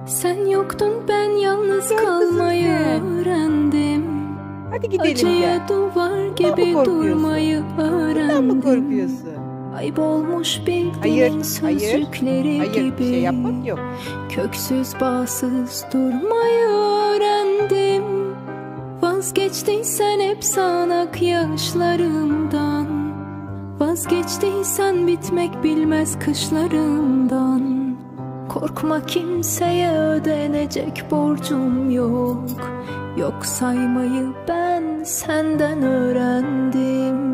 Sen yoktun, ben yalnız kalmayı öğrendim. Hadi gidelim Acıya gel. duvar gibi durmayı öğrendim. Bundan mı korkuyorsun? Kaybolmuş bir Hayır, dilin sözcükleri hayır, gibi bir şey yapmak yok. köksüz bağsız durmayı öğrendim. Vazgeçtiysen hep sağanak yaşlarımdan, vazgeçtiysen bitmek bilmez kışlarımdan. Korkma, kimseye ödenecek borcum yok. Yok saymayı ben senden öğrendim.